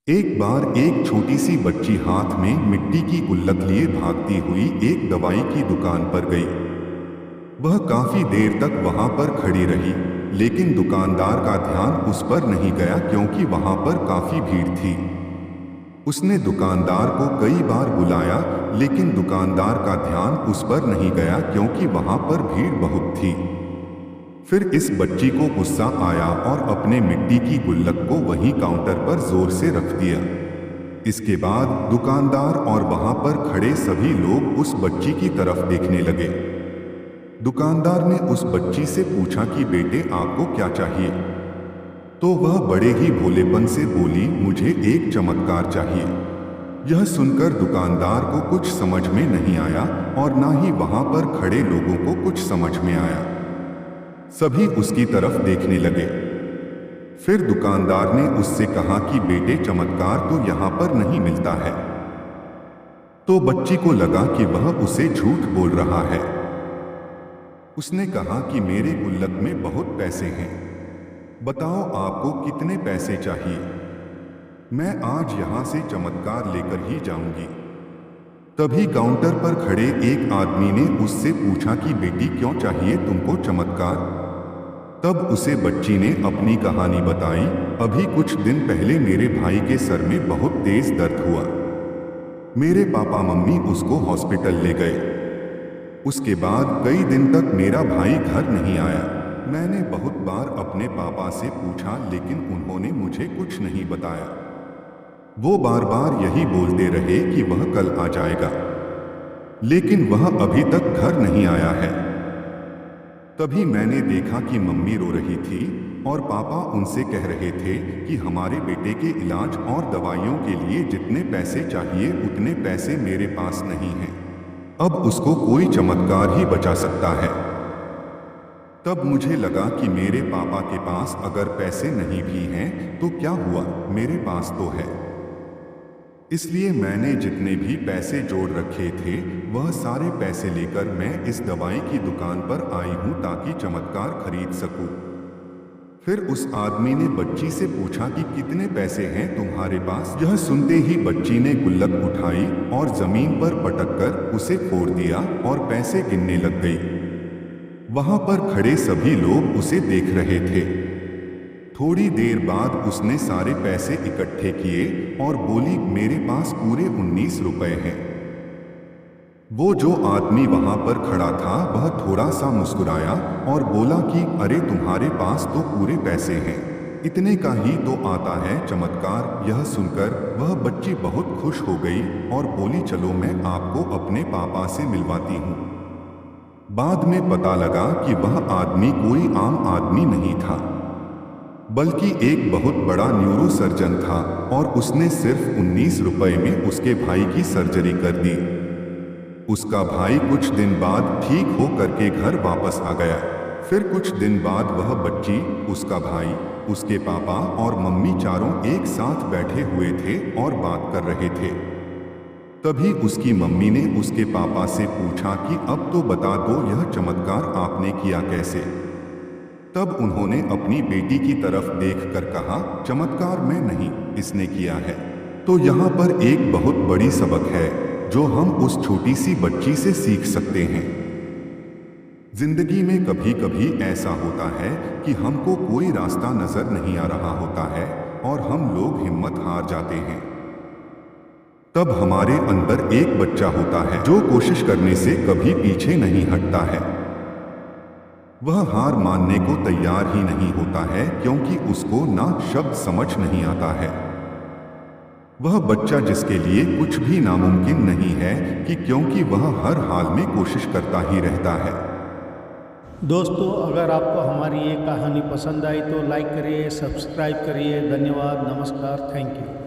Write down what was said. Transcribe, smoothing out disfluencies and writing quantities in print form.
एक बार एक छोटी सी बच्ची हाथ में मिट्टी की गुल्लक लिए भागती हुई एक दवाई की दुकान पर गई। वह काफी देर तक वहां पर खड़ी रही, लेकिन दुकानदार का ध्यान उस पर नहीं गया क्योंकि वहां पर काफी भीड़ थी। उसने दुकानदार को कई बार बुलाया, लेकिन दुकानदार का ध्यान उस पर नहीं गया क्योंकि वहां पर भीड़ बहुत थी। फिर इस बच्ची को गुस्सा आया और अपने मिट्टी की गुल्लक को वहीं काउंटर पर जोर से रख दिया। इसके बाद दुकानदार और वहां पर खड़े सभी लोग उस बच्ची की तरफ देखने लगे। दुकानदार ने उस बच्ची से पूछा कि बेटे, आपको क्या चाहिए? तो वह बड़े ही भोलेपन से बोली, मुझे एक चमत्कार चाहिए। यह सुनकर दुकानदार को कुछ समझ में नहीं आया और ना ही वहां पर खड़े लोगों को कुछ समझ में आया। सभी उसकी तरफ देखने लगे। फिर दुकानदार ने उससे कहा कि बेटे, चमत्कार तो यहां पर नहीं मिलता है। तो बच्ची को लगा कि वह उसे झूठ बोल रहा है। उसने कहा कि मेरे गुल्लक में बहुत पैसे हैं, बताओ आपको कितने पैसे चाहिए? मैं आज यहां से चमत्कार लेकर ही जाऊंगी। तभी काउंटर पर खड़े एक आदमी ने उससे पूछा कि बेटी, क्यों चाहिए तुमको चमत्कार? तब उसे बच्ची ने अपनी कहानी बताई। अभी कुछ दिन पहले मेरे भाई के सर में बहुत तेज दर्द हुआ। मेरे पापा मम्मी उसको हॉस्पिटल ले गए। उसके बाद कई दिन तक मेरा भाई घर नहीं आया। मैंने बहुत बार अपने पापा से पूछा, लेकिन उन्होंने मुझे कुछ नहीं बताया। वो बार बार यही बोलते रहे कि वह कल आ जाएगा, लेकिन वह अभी तक घर नहीं आया है। तभी मैंने देखा कि मम्मी रो रही थी और पापा उनसे कह रहे थे कि हमारे बेटे के इलाज और दवाइयों के लिए जितने पैसे चाहिए उतने पैसे मेरे पास नहीं हैं। अब उसको कोई चमत्कार ही बचा सकता है। तब मुझे लगा कि मेरे पापा के पास अगर पैसे नहीं भी हैं तो क्या हुआ, मेरे पास तो है। इसलिए मैंने जितने भी पैसे जोड़ रखे थे वह सारे पैसे लेकर मैं इस दवाई की दुकान पर आई हूं ताकि चमत्कार खरीद सकूं। फिर उस आदमी ने बच्ची से पूछा कि कितने पैसे हैं तुम्हारे पास? यह सुनते ही बच्ची ने गुल्लक उठाई और जमीन पर पटककर उसे फोड़ दिया और पैसे गिनने लग गई। वहां पर खड़े सभी लोग उसे देख रहे थे। थोड़ी देर बाद उसने सारे पैसे इकट्ठे किए और बोली, मेरे पास पूरे 19 रुपए हैं। वो जो आदमी वहां पर खड़ा था वह थोड़ा सा मुस्कुराया और बोला कि अरे, तुम्हारे पास तो पूरे पैसे हैं, इतने का ही तो आता है चमत्कार। यह सुनकर वह बच्ची बहुत खुश हो गई और बोली, चलो मैं आपको अपने पापा से मिलवाती हूँ। बाद में पता लगा कि वह आदमी कोई आम आदमी नहीं था, बल्कि एक बहुत बड़ा न्यूरो सर्जन था और उसने सिर्फ 19 रुपए में उसके भाई की सर्जरी कर दी। उसका भाई कुछ दिन बाद ठीक हो करके घर वापस आ गया। फिर कुछ दिन बाद वह बच्ची, उसका भाई, उसके पापा और मम्मी चारों एक साथ बैठे हुए थे और बात कर रहे थे। तभी उसकी मम्मी ने उसके पापा से पूछा कि अब तो बता दो, यह चमत्कार आपने किया कैसे? तब उन्होंने अपनी बेटी की तरफ देखकर कहा, चमत्कार मैं नहीं, इसने किया है। तो यहाँ पर एक बहुत बड़ी सबक है जो हम उस छोटी सी बच्ची से सीख सकते हैं। जिंदगी में कभी कभी ऐसा होता है कि हमको कोई रास्ता नजर नहीं आ रहा होता है और हम लोग हिम्मत हार जाते हैं। तब हमारे अंदर एक बच्चा होता है जो कोशिश करने से कभी पीछे नहीं हटता है। वह हार मानने को तैयार ही नहीं होता है क्योंकि उसको ना शब्द समझ नहीं आता है। वह बच्चा जिसके लिए कुछ भी नामुमकिन नहीं है कि क्योंकि वह हर हाल में कोशिश करता ही रहता है। दोस्तों, अगर आपको हमारी ये कहानी पसंद आई तो लाइक करिए, सब्सक्राइब करिए। धन्यवाद, नमस्कार, थैंक यू।